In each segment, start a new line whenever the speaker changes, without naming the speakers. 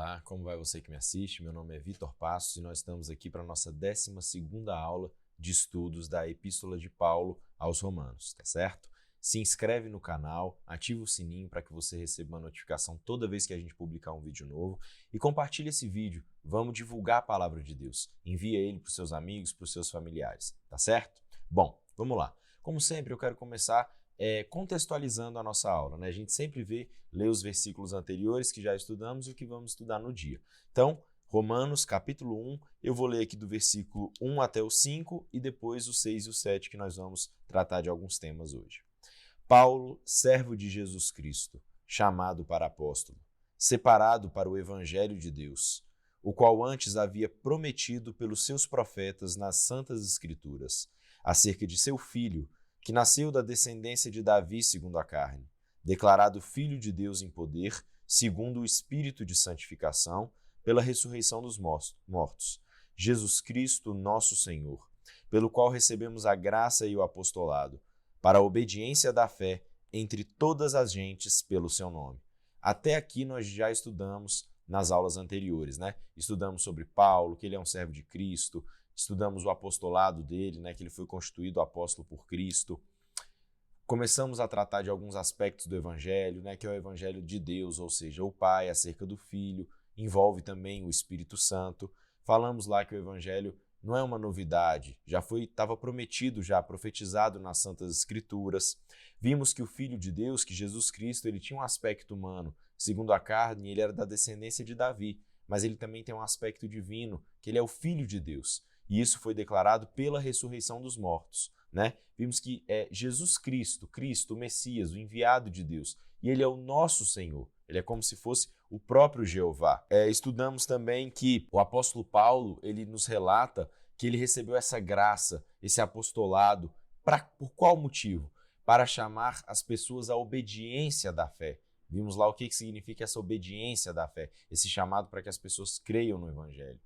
Olá, como vai você que me assiste? Meu nome é Vitor Passos e nós estamos aqui para a nossa 12ª aula de estudos da Epístola de Paulo aos Romanos, tá certo? Se inscreve no canal, ativa o sininho para que você receba uma notificação toda vez que a gente publicar um vídeo novo e compartilhe esse vídeo. Vamos divulgar a palavra de Deus. Envia ele para os seus amigos, para os seus familiares, tá certo? Bom, vamos lá. Como sempre, eu quero começar contextualizando a nossa aula, né? A gente sempre lê os versículos anteriores que já estudamos e o que vamos estudar no dia. Então, Romanos, capítulo 1, eu vou ler aqui do versículo 1 até o 5 e depois o 6 e o 7, que nós vamos tratar de alguns temas hoje. Paulo, servo de Jesus Cristo, chamado para apóstolo, separado para o evangelho de Deus, o qual antes havia prometido pelos seus profetas nas santas escrituras, acerca de seu filho, que nasceu da descendência de Davi segundo a carne, declarado Filho de Deus em poder, segundo o Espírito de santificação, pela ressurreição dos mortos, Jesus Cristo, nosso Senhor, pelo qual recebemos a graça e o apostolado, para a obediência da fé entre todas as gentes pelo seu nome. Até aqui nós já estudamos nas aulas anteriores, né? Estudamos sobre Paulo, que ele é um servo de Cristo, estudamos o apostolado dele, né, que ele foi constituído apóstolo por Cristo. Começamos a tratar de alguns aspectos do evangelho, né, que é o evangelho de Deus, ou seja, o Pai acerca do Filho, envolve também o Espírito Santo. Falamos lá que o evangelho não é uma novidade, estava prometido, já profetizado nas Santas Escrituras. Vimos que o Filho de Deus, que Jesus Cristo, ele tinha um aspecto humano, segundo a carne, ele era da descendência de Davi, mas ele também tem um aspecto divino, que ele é o Filho de Deus. E isso foi declarado pela ressurreição dos mortos, né? Vimos que é Jesus Cristo, o Messias, o enviado de Deus, e ele é o nosso Senhor. Ele é como se fosse o próprio Jeová. Estudamos também que o apóstolo Paulo, ele nos relata que ele recebeu essa graça, esse apostolado, por qual motivo? Para chamar as pessoas à obediência da fé. Vimos lá o que significa essa obediência da fé, esse chamado para que as pessoas creiam no evangelho.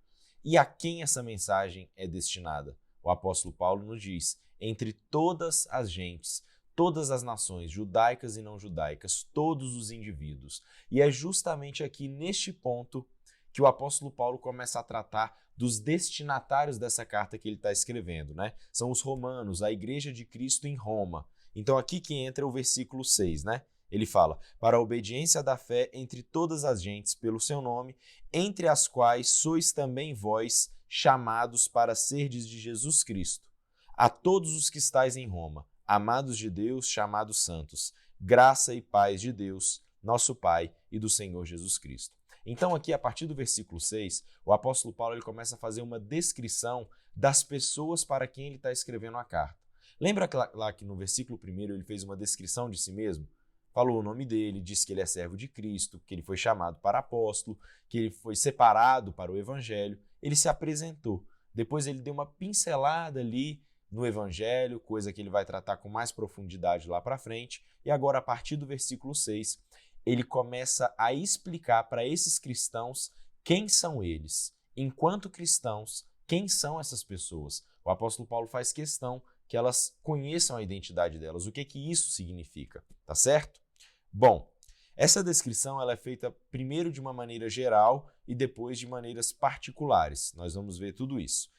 E a quem essa mensagem é destinada? O apóstolo Paulo nos diz, entre todas as gentes, todas as nações, judaicas e não judaicas, todos os indivíduos. E é justamente aqui neste ponto que o apóstolo Paulo começa a tratar dos destinatários dessa carta que ele está escrevendo, né? São os romanos, a igreja de Cristo em Roma. Então aqui que entra o versículo 6, né? Ele fala, para a obediência da fé entre todas as gentes pelo seu nome, entre as quais sois também vós chamados para serdes de Jesus Cristo. A todos os que estáis em Roma, amados de Deus, chamados santos, graça e paz de Deus, nosso Pai e do Senhor Jesus Cristo. Então aqui, a partir do versículo 6, o apóstolo Paulo ele começa a fazer uma descrição das pessoas para quem ele está escrevendo a carta. Lembra lá que no versículo 1 ele fez uma descrição de si mesmo? Falou o nome dele, disse que ele é servo de Cristo, que ele foi chamado para apóstolo, que ele foi separado para o evangelho. Ele se apresentou. Depois ele deu uma pincelada ali no evangelho, coisa que ele vai tratar com mais profundidade lá para frente. E agora, a partir do versículo 6, ele começa a explicar para esses cristãos quem são eles. Enquanto cristãos, quem são essas pessoas? O apóstolo Paulo faz questão que elas conheçam a identidade delas, o que isso significa, tá certo? Bom, essa descrição ela é feita primeiro de uma maneira geral e depois de maneiras particulares. Nós vamos ver tudo isso.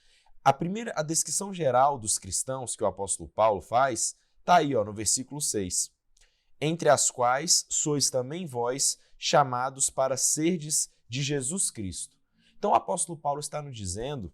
A descrição geral dos cristãos que o apóstolo Paulo faz está aí no versículo 6. Entre as quais sois também vós chamados para serdes de Jesus Cristo. Então o apóstolo Paulo está nos dizendo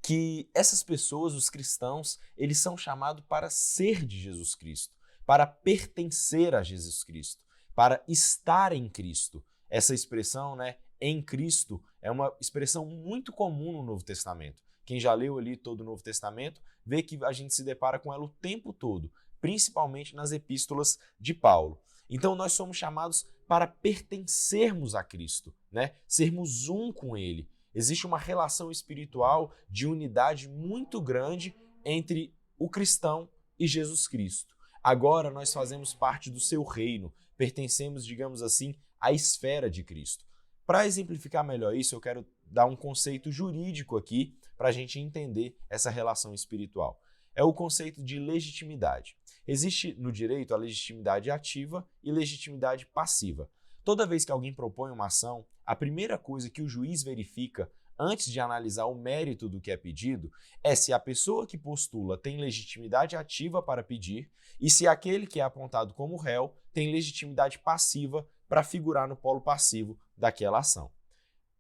que essas pessoas, os cristãos, eles são chamados para ser de Jesus Cristo, para pertencer a Jesus Cristo, para estar em Cristo. Essa expressão, né, em Cristo, é uma expressão muito comum no Novo Testamento. Quem já leu ali todo o Novo Testamento, vê que a gente se depara com ela o tempo todo, principalmente nas epístolas de Paulo. Então nós somos chamados para pertencermos a Cristo, né? Sermos um com Ele. Existe uma relação espiritual de unidade muito grande entre o cristão e Jesus Cristo. Agora nós fazemos parte do seu reino, pertencemos, digamos assim, à esfera de Cristo. Para exemplificar melhor isso, eu quero dar um conceito jurídico aqui para a gente entender essa relação espiritual. É o conceito de legitimidade. Existe no direito a legitimidade ativa e legitimidade passiva. toda vez que alguém propõe uma ação, a primeira coisa que o juiz verifica antes de analisar o mérito do que é pedido é se a pessoa que postula tem legitimidade ativa para pedir e se aquele que é apontado como réu tem legitimidade passiva para figurar no polo passivo daquela ação.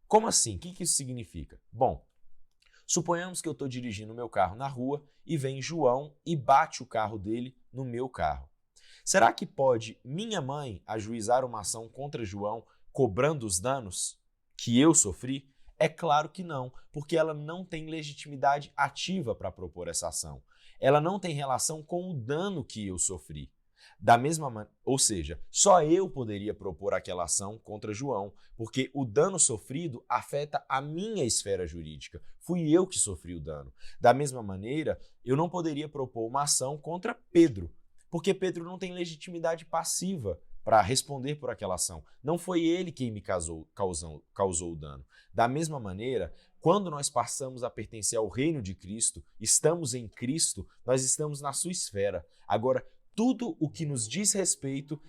Como assim? O que isso significa? Bom, suponhamos que eu estou dirigindo o meu carro na rua e vem João e bate o carro dele no meu carro. Será que pode minha mãe ajuizar uma ação contra João cobrando os danos que eu sofri? É claro que não, porque ela não tem legitimidade ativa para propor essa ação. Ela não tem relação com o dano que eu sofri. Da mesma maneira, ou seja, só eu poderia propor aquela ação contra João, porque o dano sofrido afeta a minha esfera jurídica. Fui eu que sofri o dano. Da mesma maneira, eu não poderia propor uma ação contra Pedro, porque Pedro não tem legitimidade passiva para responder por aquela ação. Não foi ele quem me causou o dano. Da mesma maneira, quando nós passamos a pertencer ao reino de Cristo, estamos em Cristo, nós estamos na sua esfera. Agora, tudo o que nos diz respeito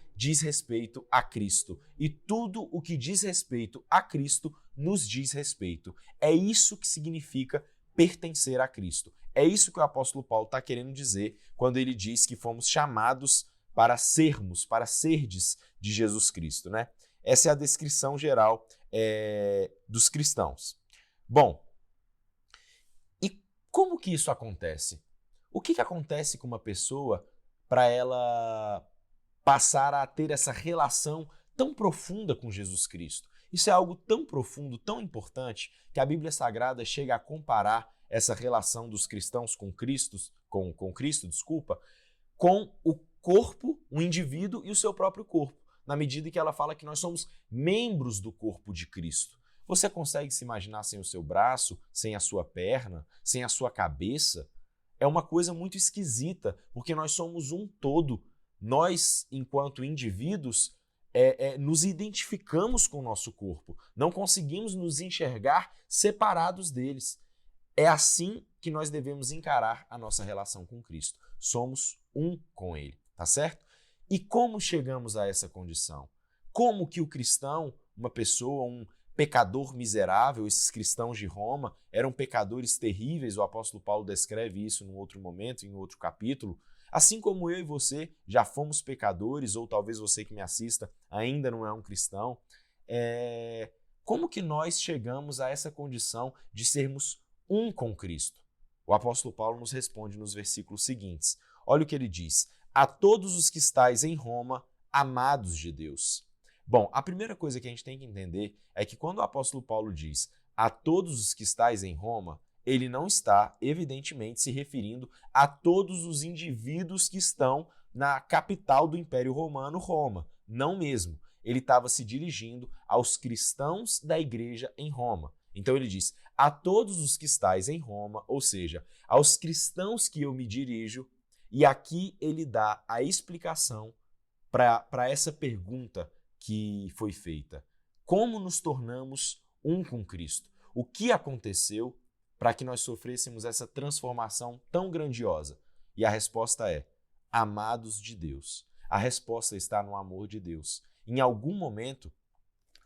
a Cristo. E tudo o que diz respeito a Cristo nos diz respeito. É isso que significa pertencer a Cristo. É isso que o apóstolo Paulo está querendo dizer quando ele diz que fomos chamados para serdes de Jesus Cristo, né? Essa é a descrição geral dos cristãos. Bom, e como que isso acontece? O que acontece com uma pessoa para ela passar a ter essa relação tão profunda com Jesus Cristo? Isso é algo tão profundo, tão importante, que a Bíblia Sagrada chega a comparar essa relação dos cristãos com Cristo, com o corpo, o indivíduo e o seu próprio corpo, na medida que ela fala que nós somos membros do corpo de Cristo. Você consegue se imaginar sem o seu braço, sem a sua perna, sem a sua cabeça? É uma coisa muito esquisita, porque nós somos um todo. Nós, enquanto indivíduos, nos identificamos com o nosso corpo. Não conseguimos nos enxergar separados deles. É assim que nós devemos encarar a nossa relação com Cristo. Somos um com Ele, tá certo? E como chegamos a essa condição? Como que o cristão, uma pessoa, um pecador miserável, esses cristãos de Roma eram pecadores terríveis, o apóstolo Paulo descreve isso num outro momento, em outro capítulo. Assim como eu e você já fomos pecadores, ou talvez você que me assista ainda não é um cristão, como que nós chegamos a essa condição de sermos um com Cristo? O apóstolo Paulo nos responde nos versículos seguintes. Olha o que ele diz: a todos os que estáis em Roma, amados de Deus. Bom, a primeira coisa que a gente tem que entender é que quando o apóstolo Paulo diz a todos os que estáis em Roma, ele não está, evidentemente, se referindo a todos os indivíduos que estão na capital do Império Romano, Roma. Não mesmo. Ele estava se dirigindo aos cristãos da igreja em Roma. Então ele diz, a todos os que estáis em Roma, ou seja, aos cristãos que eu me dirijo, e aqui ele dá a explicação para essa pergunta que foi feita. Como nos tornamos um com Cristo? O que aconteceu para que nós sofrêssemos essa transformação tão grandiosa? E a resposta é, amados de Deus. A resposta está no amor de Deus. Em algum momento,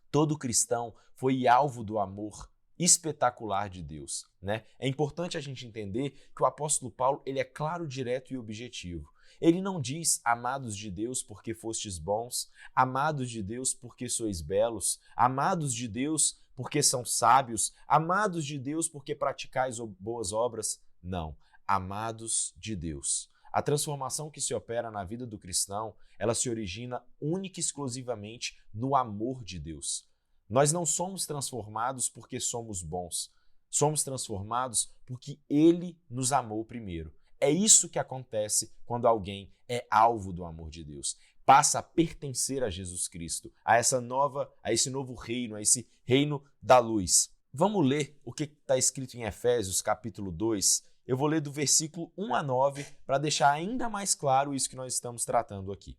todo cristão foi alvo do amor espetacular de Deus, né? É importante a gente entender que o apóstolo Paulo ele é claro, direto e objetivo. Ele não diz amados de Deus porque fostes bons, amados de Deus porque sois belos, amados de Deus porque são sábios, amados de Deus porque praticais boas obras. Não, amados de Deus. A transformação que se opera na vida do cristão, ela se origina única e exclusivamente no amor de Deus. Nós não somos transformados porque somos bons. Somos transformados porque Ele nos amou primeiro. É isso que acontece quando alguém é alvo do amor de Deus. Passa a pertencer a Jesus Cristo, a esse novo reino, a esse reino da luz. Vamos ler o que está escrito em Efésios, capítulo 2. Eu vou ler do versículo 1 a 9 para deixar ainda mais claro isso que nós estamos tratando aqui.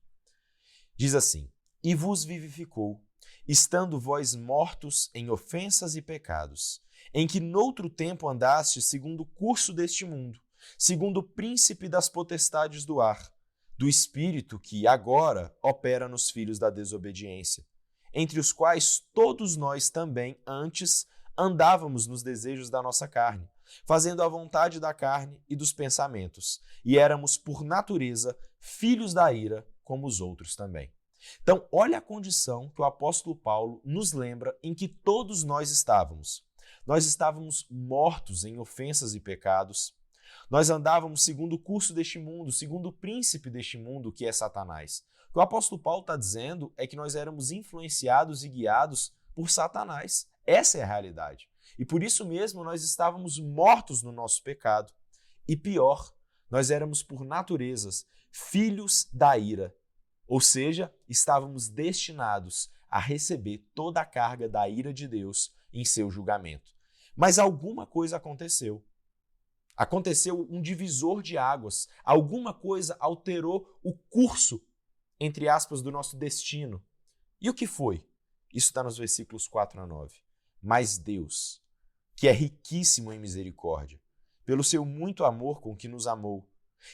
Diz assim, e vos vivificou, estando vós mortos em ofensas e pecados, em que noutro tempo andastes segundo o curso deste mundo, segundo o príncipe das potestades do ar, do espírito que agora opera nos filhos da desobediência, entre os quais todos nós também antes andávamos nos desejos da nossa carne, fazendo a vontade da carne e dos pensamentos, e éramos, por natureza, filhos da ira, como os outros também. Então, olha a condição que o apóstolo Paulo nos lembra em que todos nós estávamos. Nós estávamos mortos em ofensas e pecados. Nós andávamos segundo o curso deste mundo, segundo o príncipe deste mundo, que é Satanás. O que o apóstolo Paulo está dizendo é que nós éramos influenciados e guiados por Satanás. Essa é a realidade. E por isso mesmo nós estávamos mortos no nosso pecado. E pior, nós éramos por naturezas filhos da ira. Ou seja, estávamos destinados a receber toda a carga da ira de Deus em seu julgamento. Mas alguma coisa aconteceu. Aconteceu um divisor de águas. Alguma coisa alterou o curso, entre aspas, do nosso destino. E o que foi? Isso está nos versículos 4 a 9. Mas Deus, que é riquíssimo em misericórdia, pelo seu muito amor com que nos amou,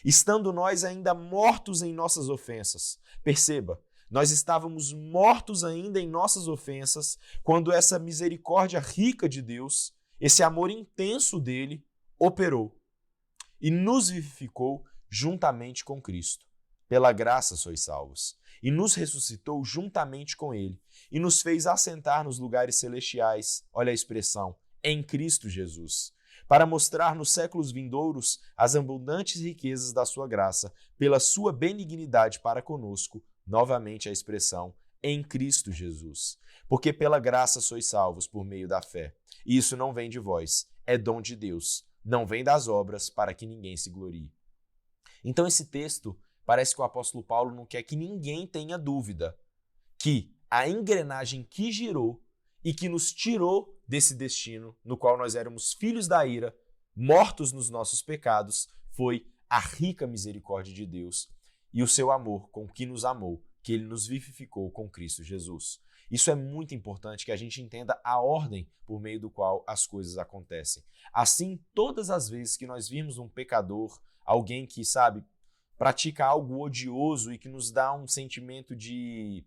estando nós ainda mortos em nossas ofensas. Perceba, nós estávamos mortos ainda em nossas ofensas quando essa misericórdia rica de Deus, esse amor intenso dele, operou e nos vivificou juntamente com Cristo. Pela graça sois salvos. E nos ressuscitou juntamente com ele e nos fez assentar nos lugares celestiais, olha a expressão, em Cristo Jesus, para mostrar nos séculos vindouros as abundantes riquezas da sua graça, pela sua benignidade para conosco, novamente a expressão, em Cristo Jesus. Porque pela graça sois salvos por meio da fé. E isso não vem de vós, é dom de Deus, não vem das obras para que ninguém se glorie. Então esse texto parece que o apóstolo Paulo não quer que ninguém tenha dúvida que a engrenagem que girou e que nos tirou desse destino no qual nós éramos filhos da ira, mortos nos nossos pecados, foi a rica misericórdia de Deus e o seu amor com que nos amou, que ele nos vivificou com Cristo Jesus. Isso é muito importante que a gente entenda a ordem por meio do qual as coisas acontecem. Assim, todas as vezes que nós virmos um pecador, alguém que, pratica algo odioso e que nos dá um sentimento de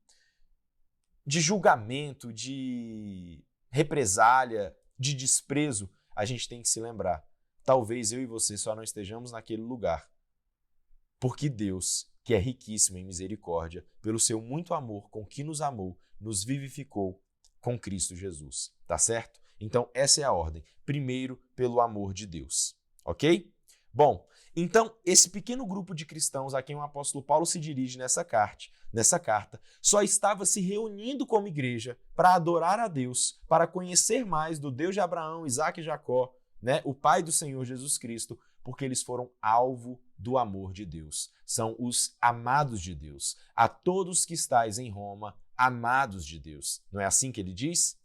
julgamento, de represália, de desprezo, a gente tem que se lembrar. Talvez eu e você só não estejamos naquele lugar porque Deus, que é riquíssimo em misericórdia, pelo seu muito amor com que nos amou, nos vivificou com Cristo Jesus. Tá certo? Então, essa é a ordem. Primeiro, pelo amor de Deus. Ok? Bom, então, esse pequeno grupo de cristãos a quem o apóstolo Paulo se dirige nessa carta, só estava se reunindo como igreja para adorar a Deus, para conhecer mais do Deus de Abraão, Isaque e Jacó, o Pai do Senhor Jesus Cristo, porque eles foram alvo do amor de Deus. São os amados de Deus. A todos que estáis em Roma, amados de Deus. Não é assim que ele diz?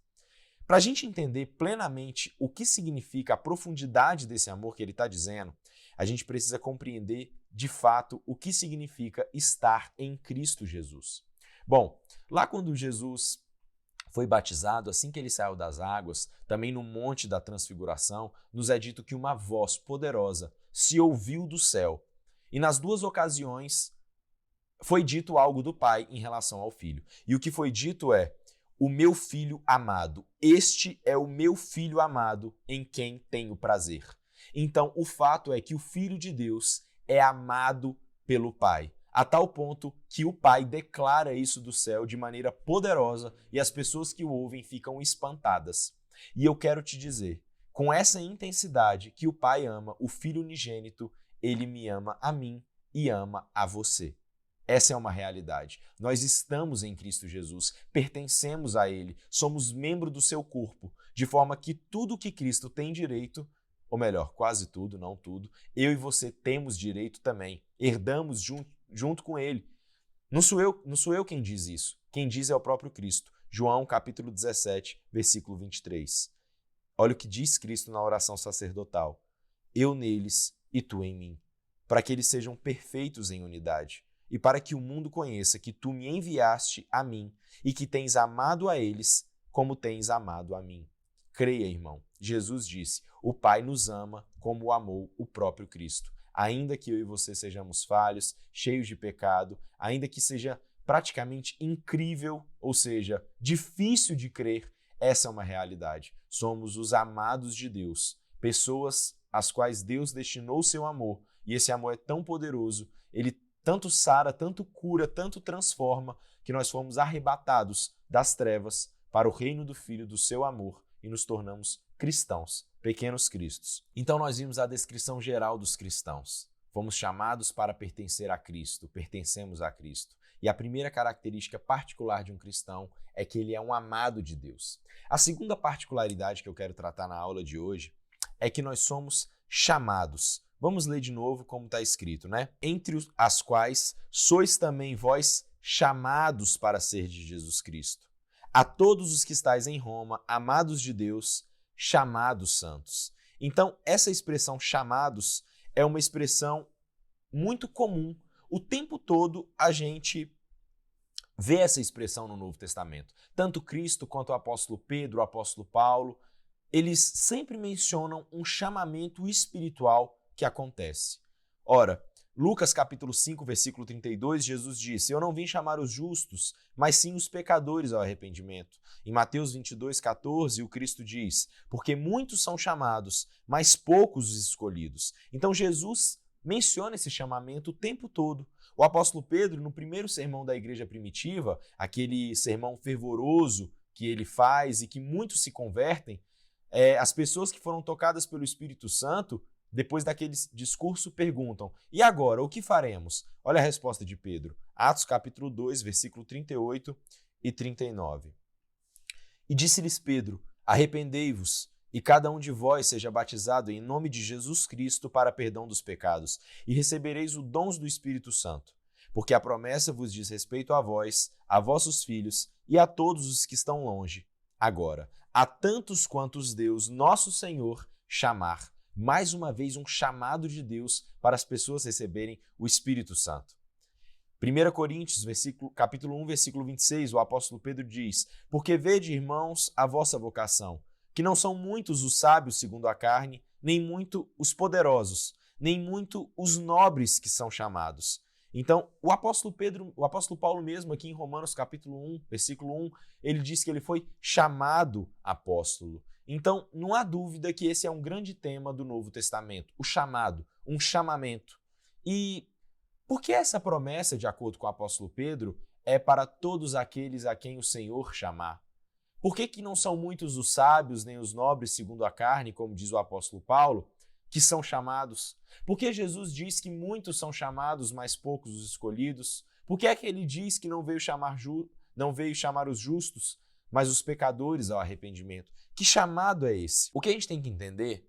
Para a gente entender plenamente o que significa a profundidade desse amor que ele está dizendo, a gente precisa compreender, de fato, o que significa estar em Cristo Jesus. Bom, lá quando Jesus foi batizado, assim que ele saiu das águas, também no Monte da Transfiguração, nos é dito que uma voz poderosa se ouviu do céu. E nas duas ocasiões foi dito algo do Pai em relação ao Filho. E o que foi dito é: o meu filho amado, este é o meu filho amado em quem tenho prazer. Então, o fato é que o Filho de Deus é amado pelo Pai, a tal ponto que o Pai declara isso do céu de maneira poderosa e as pessoas que o ouvem ficam espantadas. E eu quero te dizer, com essa intensidade que o Pai ama o Filho unigênito, ele me ama a mim e ama a você. Essa é uma realidade. Nós estamos em Cristo Jesus, pertencemos a Ele, somos membro do seu corpo, de forma que tudo que Cristo tem direito, ou melhor, quase tudo, não tudo, eu e você temos direito também, herdamos junto com Ele. Não sou eu quem diz isso, quem diz é o próprio Cristo. João capítulo 17, versículo 23. Olha o que diz Cristo na oração sacerdotal. Eu neles e tu em mim, para que eles sejam perfeitos em unidade, e para que o mundo conheça que tu me enviaste a mim e que tens amado a eles como tens amado a mim. Creia, irmão. Jesus disse, o Pai nos ama como amou o próprio Cristo. Ainda que eu e você sejamos falhos, cheios de pecado, ainda que seja praticamente incrível, ou seja, difícil de crer, essa é uma realidade. Somos os amados de Deus, pessoas às quais Deus destinou o seu amor, e esse amor é tão poderoso, ele tanto sara, tanto cura, tanto transforma, que nós fomos arrebatados das trevas para o reino do Filho do seu amor e nos tornamos cristãos, pequenos cristos. Então nós vimos a descrição geral dos cristãos. Fomos chamados para pertencer a Cristo, pertencemos a Cristo. E a primeira característica particular de um cristão é que ele é um amado de Deus. A segunda particularidade que eu quero tratar na aula de hoje é que nós somos chamados. Vamos ler de novo como está escrito, né? Entre as quais sois também vós chamados para ser de Jesus Cristo. A todos os que estáis em Roma, amados de Deus, chamados santos. Então, essa expressão chamados é uma expressão muito comum. O tempo todo a gente vê essa expressão no Novo Testamento. Tanto Cristo quanto o apóstolo Pedro, o apóstolo Paulo, eles sempre mencionam um chamamento espiritual que acontece. Ora, Lucas capítulo 5, versículo 32, Jesus disse: Eu não vim chamar os justos, mas sim os pecadores ao arrependimento. Em Mateus 22, 14, o Cristo diz: Porque muitos são chamados, mas poucos os escolhidos. Então Jesus menciona esse chamamento o tempo todo. O apóstolo Pedro, no primeiro sermão da igreja primitiva, aquele sermão fervoroso que ele faz e que muitos se convertem, as pessoas que foram tocadas pelo Espírito Santo, depois daquele discurso, perguntam: e agora, o que faremos? Olha a resposta de Pedro. Atos capítulo 2, versículo 38 e 39. E disse-lhes Pedro: Arrependei-vos, e cada um de vós seja batizado em nome de Jesus Cristo para perdão dos pecados, e recebereis o dom do Espírito Santo. Porque a promessa vos diz respeito a vós, a vossos filhos e a todos os que estão longe. Agora, a tantos quantos Deus, nosso Senhor, chamar. Mais uma vez, um chamado de Deus para as pessoas receberem o Espírito Santo. 1 Coríntios, capítulo 1, versículo 26, o apóstolo Pedro diz: Porque vede, irmãos, a vossa vocação, que não são muitos os sábios segundo a carne, nem muito os poderosos, nem muito os nobres que são chamados. Então, o apóstolo Paulo mesmo, aqui em Romanos capítulo 1, versículo 1, ele diz que ele foi chamado apóstolo. Então, não há dúvida que esse é um grande tema do Novo Testamento, o chamado, um chamamento. E por que essa promessa, de acordo com o apóstolo Pedro, é para todos aqueles a quem o Senhor chamar? Por que não são muitos os sábios, nem os nobres segundo a carne, como diz o apóstolo Paulo, que são chamados? Por que Jesus diz que muitos são chamados, mas poucos os escolhidos? Por que é que ele diz que não veio chamar os justos, mas os pecadores ao arrependimento? Que chamado é esse? O que a gente tem que entender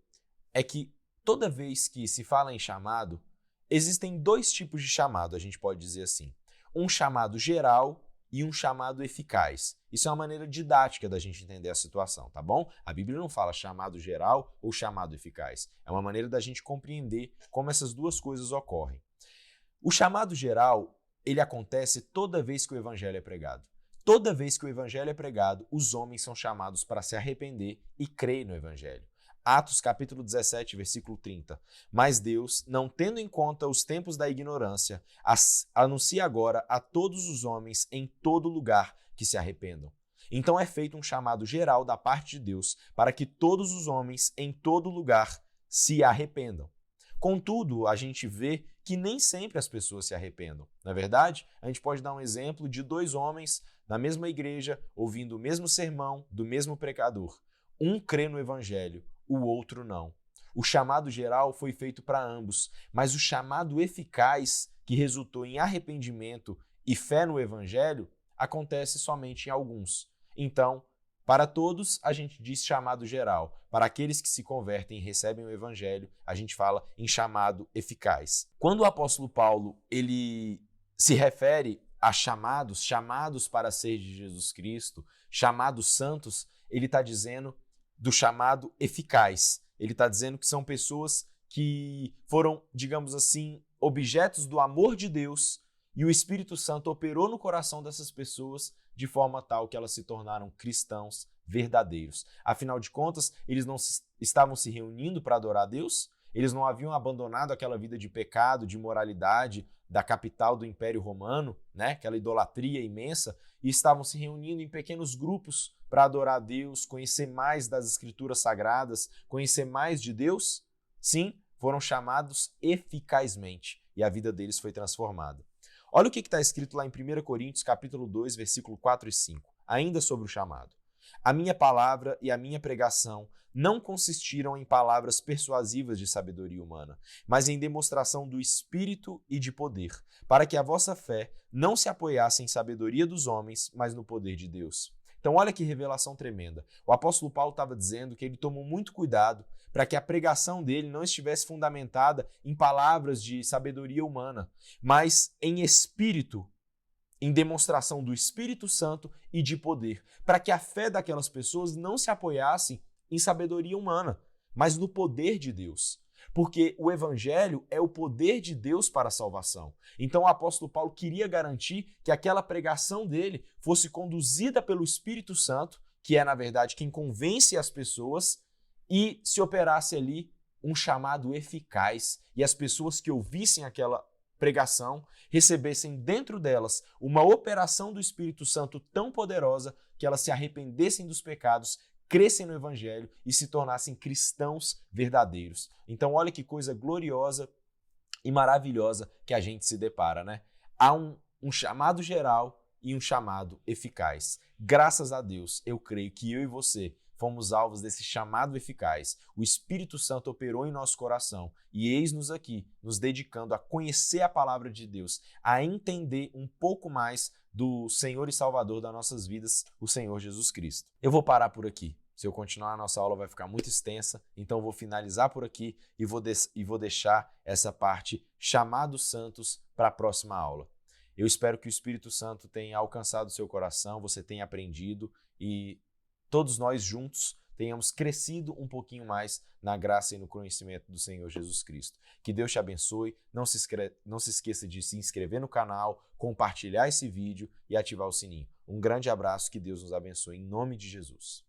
é que toda vez que se fala em chamado, existem dois tipos de chamado, a gente pode dizer assim. Um chamado geral e um chamado eficaz. Isso é uma maneira didática da gente entender a situação, tá bom? A Bíblia não fala chamado geral ou chamado eficaz. É uma maneira da gente compreender como essas duas coisas ocorrem. O chamado geral, ele acontece toda vez que o evangelho é pregado. Toda vez que o evangelho é pregado, os homens são chamados para se arrepender e crer no evangelho. Atos capítulo 17, versículo 30. Mas Deus, não tendo em conta os tempos da ignorância, anuncia agora a todos os homens em todo lugar que se arrependam. Então é feito um chamado geral da parte de Deus para que todos os homens em todo lugar se arrependam. Contudo, a gente vê que nem sempre as pessoas se arrependam. Na verdade, a gente pode dar um exemplo de dois homens na mesma igreja, ouvindo o mesmo sermão do mesmo pregador. Um crê no evangelho, o outro não. O chamado geral foi feito para ambos, mas o chamado eficaz, que resultou em arrependimento e fé no evangelho, acontece somente em alguns. Então, para todos, a gente diz chamado geral. Para aqueles que se convertem e recebem o evangelho, a gente fala em chamado eficaz. Quando o apóstolo Paulo ele se refere a chamados para ser de Jesus Cristo, chamados santos, ele está dizendo do chamado eficaz. Ele está dizendo que são pessoas que foram, digamos assim, objetos do amor de Deus e o Espírito Santo operou no coração dessas pessoas de forma tal que elas se tornaram cristãos verdadeiros. Afinal de contas, eles não estavam se reunindo para adorar a Deus, eles não haviam abandonado aquela vida de pecado, de imoralidade da capital do Império Romano, né? Aquela idolatria imensa, e estavam se reunindo em pequenos grupos para adorar a Deus, conhecer mais das Escrituras Sagradas, conhecer mais de Deus. Sim, foram chamados eficazmente e a vida deles foi transformada. Olha o que está escrito lá em 1 Coríntios capítulo 2, versículo 4 e 5, ainda sobre o chamado. A minha palavra e a minha pregação não consistiram em palavras persuasivas de sabedoria humana, mas em demonstração do Espírito e de poder, para que a vossa fé não se apoiasse em sabedoria dos homens, mas no poder de Deus. Então olha que revelação tremenda. O apóstolo Paulo estava dizendo que ele tomou muito cuidado para que a pregação dele não estivesse fundamentada em palavras de sabedoria humana, mas em espírito, em demonstração do Espírito Santo e de poder, para que a fé daquelas pessoas não se apoiasse em sabedoria humana, mas no poder de Deus. Porque o Evangelho é o poder de Deus para a salvação. Então o apóstolo Paulo queria garantir que aquela pregação dele fosse conduzida pelo Espírito Santo, que é, na verdade, quem convence as pessoas, e se operasse ali um chamado eficaz, e as pessoas que ouvissem aquela pregação recebessem dentro delas uma operação do Espírito Santo tão poderosa que elas se arrependessem dos pecados, crescem no Evangelho e se tornassem cristãos verdadeiros. Então olha que coisa gloriosa e maravilhosa que a gente se depara, né? Há um chamado geral e um chamado eficaz. Graças a Deus, eu creio que eu e você fomos alvos desse chamado eficaz. O Espírito Santo operou em nosso coração e eis-nos aqui, nos dedicando a conhecer a palavra de Deus, a entender um pouco mais do Senhor e Salvador das nossas vidas, o Senhor Jesus Cristo. Eu vou parar por aqui. Se eu continuar, a nossa aula vai ficar muito extensa, então eu vou finalizar por aqui e vou deixar essa parte chamados santos para a próxima aula. Eu espero que o Espírito Santo tenha alcançado o seu coração, você tenha aprendido e todos nós juntos tenhamos crescido um pouquinho mais na graça e no conhecimento do Senhor Jesus Cristo. Que Deus te abençoe, não se esqueça de se inscrever no canal, compartilhar esse vídeo e ativar o sininho. Um grande abraço, que Deus nos abençoe em nome de Jesus.